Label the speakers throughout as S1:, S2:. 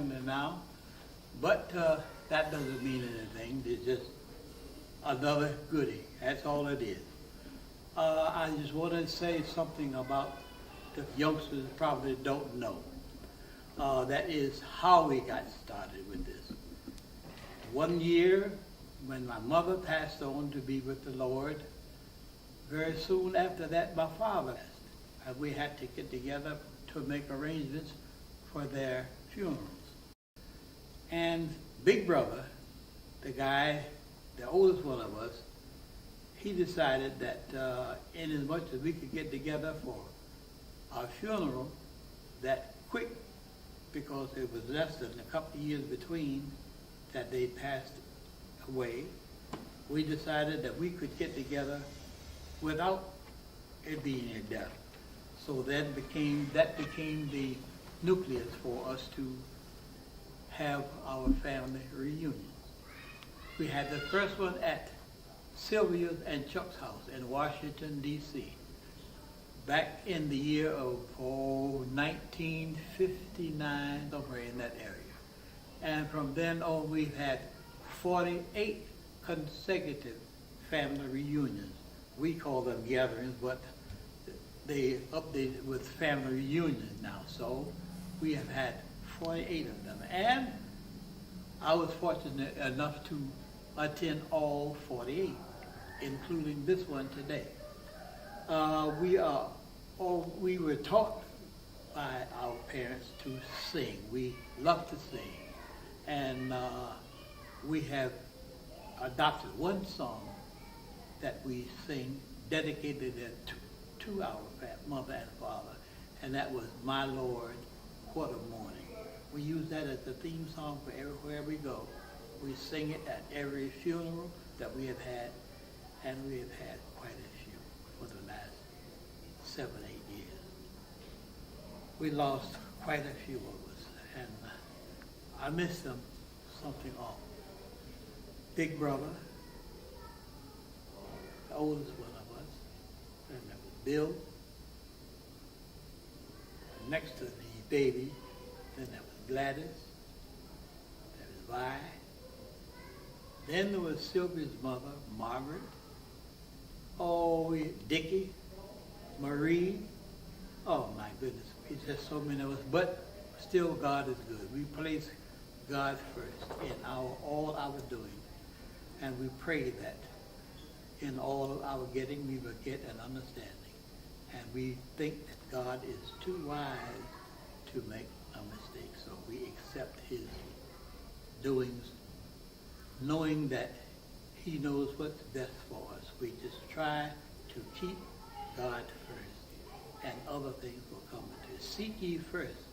S1: family now, but that doesn't mean anything. It's just another goodie. That's all it is. I just want to say something about the youngsters probably don't know. That is how we got started with this. One year, when my mother passed on to be with the Lord, very soon after that, my father passed. And we had to get together to make arrangements for their funerals. And Big Brother, the guy, the oldest one of us, he decided that in as much as we could get together for our funeral that quick, because it was less than a couple of years between that they passed away, we decided that we could get together without it being a death. So that became the nucleus for us to have our family reunions. We had the first one at Sylvia's and Chuck's house in Washington, D.C. back in the year of 1959, somewhere in that area. And from then on, we've had 48 consecutive family reunions. We call them gatherings, but they updated with family reunions now. So we have had 48 of them. And I was fortunate enough to attend all 48, including this one today. We were taught by our parents to sing. We love to sing. And we have adopted one song that we sing, dedicated to our mother and father, and that was My Lord, What a Morning. We use that as the theme song for everywhere we go. We sing it at every funeral that we have had, and we have had quite a few for the last 7, 8 years. We lost quite a few of us, and I miss them something awful. Big Brother, the oldest one of us, and that was Bill. Next to the baby, then there was Gladys, there was Vi. Then there was Sylvia's mother, Margaret. Oh, Dickie, Marie. Oh my goodness, it's just so many of us. But still, God is good. We place God first in all our doing, and we pray that in all of our getting, we will get an understanding. And we think that God is too wise to make a mistake, so we accept his doings, knowing that he knows what's best for us. We just try to keep God first, and other things will come into it. Seek ye first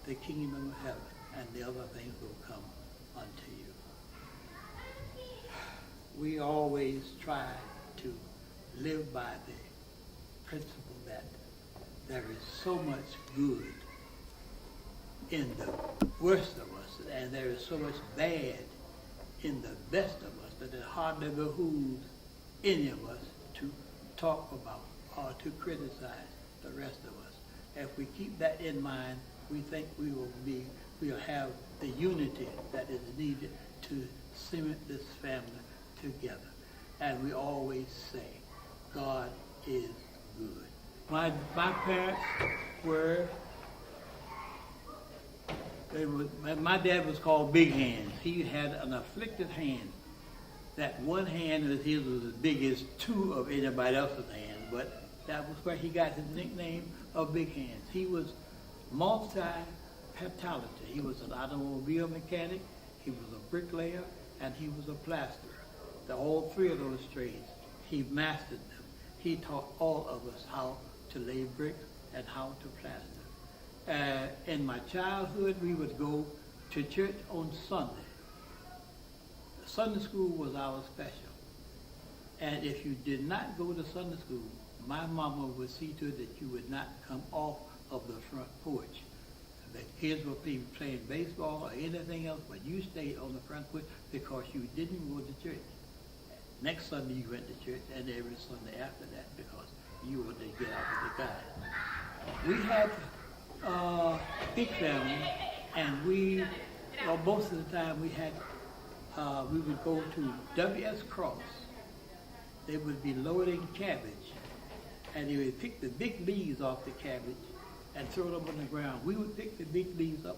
S1: the kingdom of heaven, and the other things will come unto you. We always try to live by the principle that there is so much good in the worst of us, and there is so much bad in the best of us, that it hardly behooves any of us to talk about or to criticize the rest of us. If we keep that in mind, we think we'll have the unity that is needed to cement this family together. And we always say, God is good. My parents my dad was called Big Hands. He had an afflicted hand. That one hand of his was as big as 2 of anybody else's hands, but that was where he got his nickname of Big Hands. He was multi-talented. He was an automobile mechanic, he was a bricklayer, and he was a plasterer. All 3 of those trades, he mastered them. He taught all of us how to lay bricks and how to plaster. In my childhood, we would go to church on Sunday. Sunday school was our special. And if you did not go to Sunday school, my mama would see to it that you would not come off of the front porch. The kids would be playing baseball or anything else, but you stayed on the front porch because you didn't go to church. Next Sunday you went to church, and every Sunday after that, because you wanted to get out with the guys. We had a big family And well, most of the time we would go to W.S. Cross. They would be loading cabbage, and they would pick the big leaves off the cabbage and throw them on the ground. We would pick the big leaves up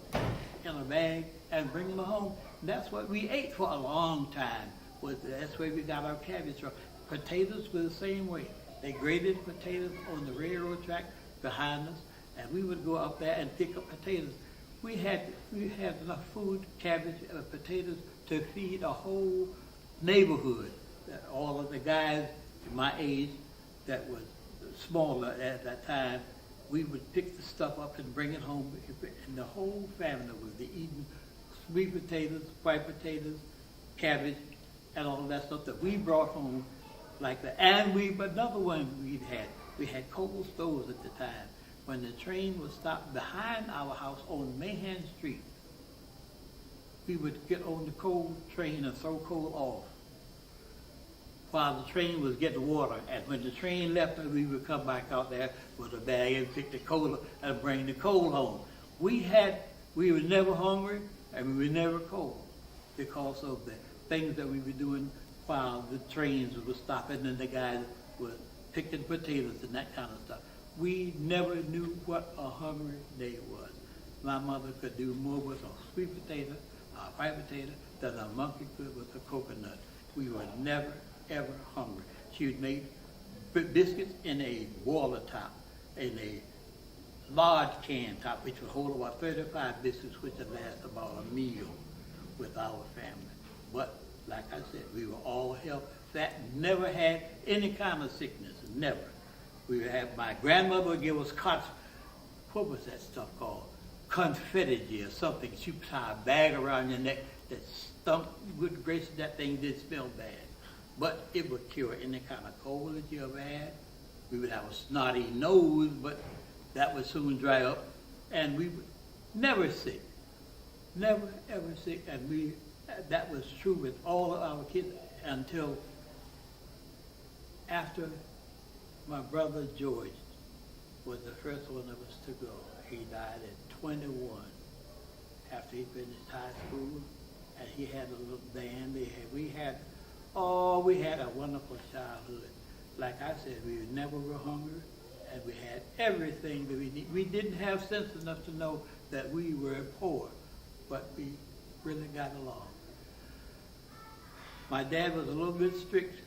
S1: in a bag and bring them home. And that's what we ate for a long time. That's where we got our cabbage from. Potatoes were the same way. They graded potatoes on the railroad track behind us, and we would go up there and pick up potatoes. We had enough food, cabbage, and potatoes to feed a whole neighborhood. All of the guys my age that was smaller at that time, we would pick the stuff up and bring it home, and the whole family would be eating sweet potatoes, white potatoes, cabbage, and all of that stuff that we brought home like that. And another one we had coal stoves at the time. When the train would stop behind our house on Mahan Street, we would get on the coal train and throw coal off while the train was getting water. And when the train left, we would come back out there with a bag and pick the coal up and bring the coal home. We were never hungry and we were never cold because of the things that we were doing while the trains were stopping and the guys were picking potatoes and that kind of stuff. We never knew what a hungry day was. My mother could do more with a sweet potato, a white potato, than a monkey could with a coconut. We were never, ever hungry. She would make biscuits in a boiler top, in a large can top, which would hold about 35 biscuits, which would last about a meal with our family. But like I said, we were all healthy, fat, never had any kind of sickness, never. My grandmother would give us what was that stuff called? Confetti or something. She would tie a bag around your neck that stunk. Good gracious, that thing did smell bad. But it would cure any kind of cold that you ever had. We would have a snotty nose, but that would soon dry up. And we were never sick. Never, ever sick. And that was true with all of our kids until after my brother George was the first one of us to go. He died at 21 after he finished high school, and he had a little band. We had a wonderful childhood. Like I said, we never were hungry, and we had everything that we need. We didn't have sense enough to know that we were poor, but we really got along. My dad was a little bit strict,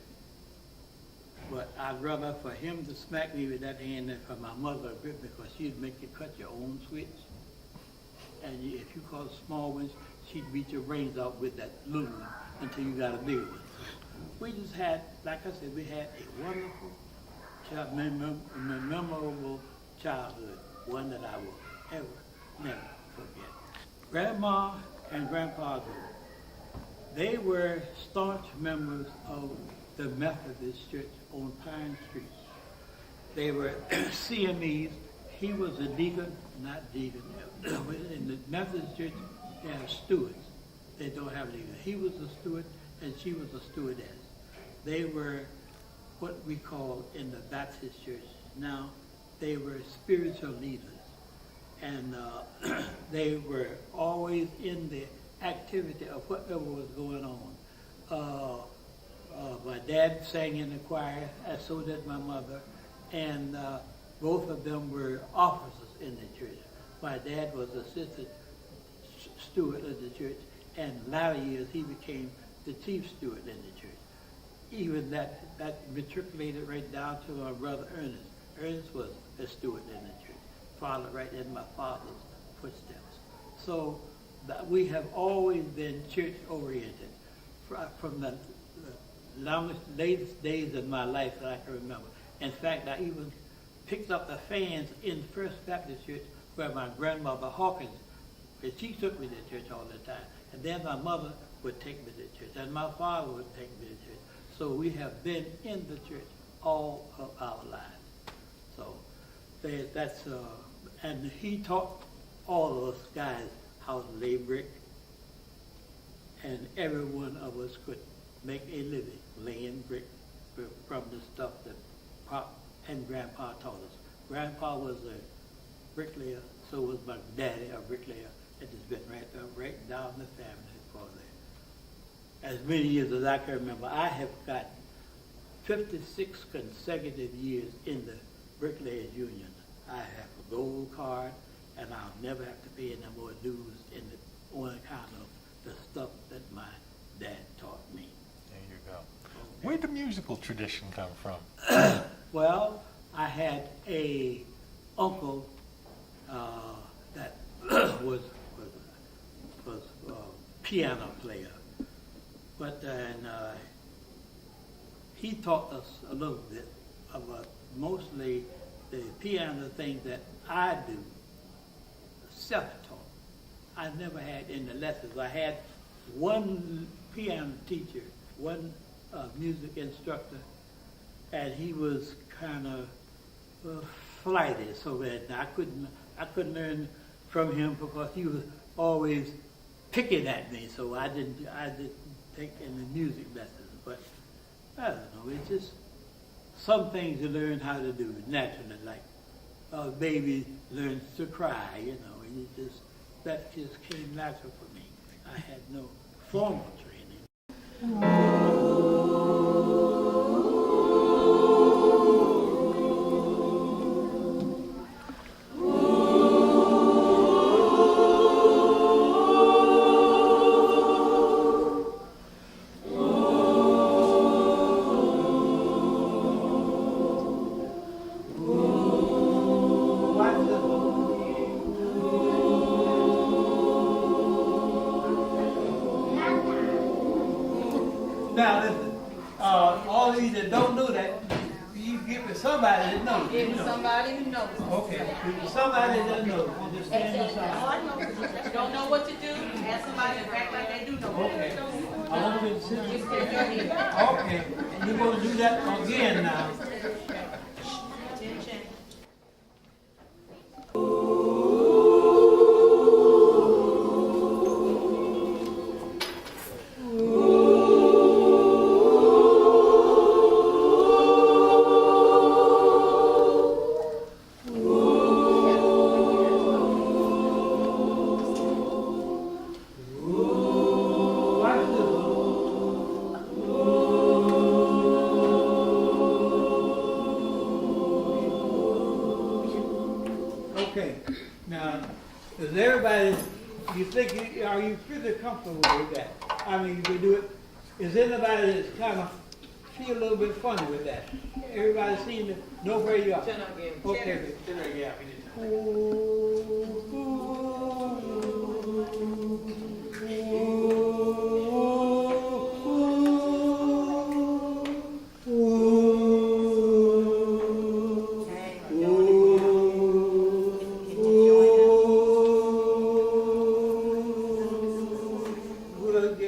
S1: but I'd rather for him to smack me with that hand than for my mother to whip me, because she'd make you cut your own switch. And if you caught small ones, she'd beat your brains out with that little one until you got a bigger one. We just had, like I said, we had a wonderful, memorable childhood, one that I will never forget. Grandma and Grandpa Goode, they were staunch members of the Methodist Church on Pine Street. They were CMEs. He was a deacon, not deacon. In the Methodist Church, they have stewards. They don't have a deacon. He was a steward, and she was a stewardess. They were what we call in the Baptist Church now, they were spiritual leaders. And they were always in the activity of whatever was going on. My dad sang in the choir, and so did my mother, and both of them were officers in the church. My dad was assistant steward of the church, and latter years he became the chief steward in the church. Even that matriculated right down to my brother Ernest. Ernest was a steward in the church, followed right in my father's footsteps. So we have always been church oriented from the latest days of my life that I can remember. In fact, I even picked up the fans in First Baptist Church where my grandmother Hawkins, she took me to church all the time. And then my mother would take me to church, and my father would take me to church. So we have been in the church all of our lives. So and he taught all of us guys how to lay brick, and every one of us could make a living laying brick from the stuff that Pop and Grandpa taught us. Grandpa was a bricklayer, so was my daddy a bricklayer, It has been right down the family for as many years as I can remember. I have got 56 consecutive years in the Bricklayers Union. I have a gold card, and I'll never have to pay any more dues on account of the stuff that my dad taught me.
S2: There you go. Okay. Where'd the musical tradition come from?
S1: Well, I had a uncle that was a piano player, but he taught us a little bit about mostly the piano things that I do, self-taught. I never had any lessons. I had one piano teacher, one music instructor, and he was kind of flighty, so that I couldn't learn from him because he was always picking at me. So I didn't take any music lessons. But I don't know. It's just some things you learn how to do naturally, like a baby learns to cry, and that just came natural for me. I had no formal training. Now listen, all of you that don't know that, you give it somebody that knows.
S3: Give it somebody who knows.
S1: Okay, somebody that knows. Just stand aside.
S3: Don't know what to do, ask somebody to act like they do know what to
S1: Okay.
S3: do.
S1: I want you to sit.
S3: Just put your hand.
S1: Okay, and you're going to do that again now.
S3: Attention.
S1: Okay, now, is everybody, are you pretty comfortable with that? I mean, you can do it. Is anybody that's kind of feel a little bit funny with that? Everybody seem to know where you are?
S3: Turn on again.
S1: Okay.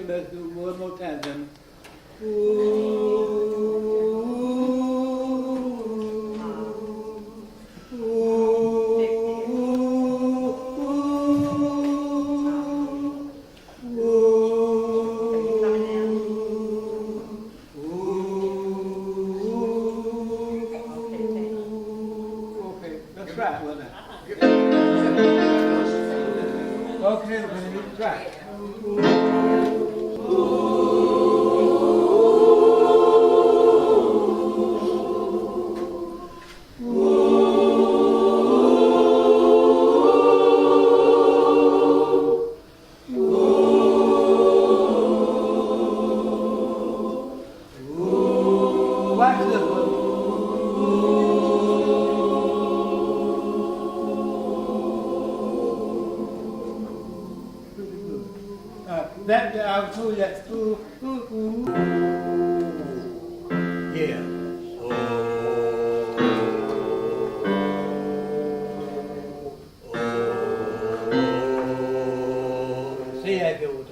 S1: Let's do it one more time then. Okay, let's try it one now. Okay, let's try it. Watch this one. Pretty good. That I told you that. Yeah. See how it goes.